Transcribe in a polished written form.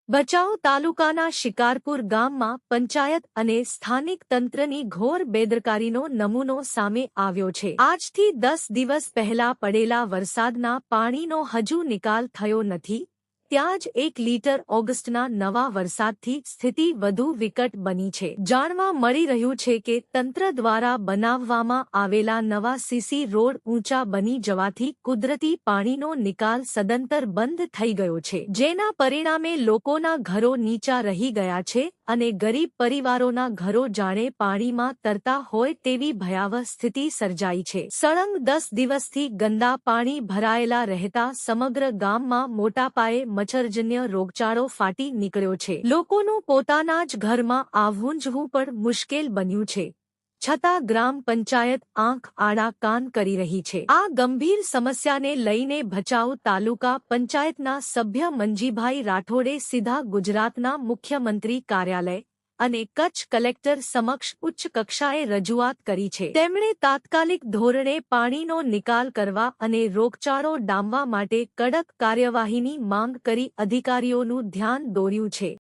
ભચાઉ તાલુકાના શિકારપુર ગામમાં પંચાયત અને સ્થાનિક તંત્રની ઘોર બેદરકારીનો નમૂનો સામે આવ્યો છે। આજથી 10 દિવસ પહેલા પડેલા વરસાદના પાણીનો હજુ નિકાલ થયો નથી, ત્યાં જ 1 લિટર ઓગસ્ટના નવા વરસાદથી સ્થિતિ વધુ વિકટ બની છે। જાણવા મળી રહ્યું છે કે તંત્ર દ્વારા બનાવવામાં આવેલા નવા સીસી રોડ ઊંચા બની જવાથી કુદરતી પાણીનો નિકાલ સદંતર બંધ થઈ ગયો છે, જેના પરિણામે લોકોના ઘરો નીચા રહી ગયા છે અને ગરીબ પરિવારોના ઘરો જાણે પાણીમાં તરતા હોય તેવી ભયાવહ સ્થિતિ સર્જાઈ છે। સળંગ 10 દિવસથી ગંદા પાણી ભરાયેલા રહેતા સમગ્ર ગામમાં મોટા પાયે મચ્છરજન્ય રોગચાળો ફાટી નીકળ્યો છે। લોકોનું પોતાના જ ઘરમાં આવવું પણ મુશ્કેલ બન્યું છે, છતાં ગ્રામ પંચાયત આંખ આડા કાન કરી રહી છે। આ ગંભીર સમસ્યાને લઈને ભચાઉ તાલુકા પંચાયતના સભ્ય મંજીભાઈ રાઠોડે સીધા ગુજરાતના મુખ્યમંત્રી કાર્યાલય અને કચ્છ કલેક્ટર સમક્ષ ઉચ્ચ કક્ષાએ રજૂઆત કરી છે। તેમણે તાત્કાલિક ધોરણે પાણીનો નિકાલ કરવા અને રોગચાળો ડામવા માટે કડક કાર્યવાહીની માંગ કરી અધિકારીઓનું ધ્યાન દોર્યું છે।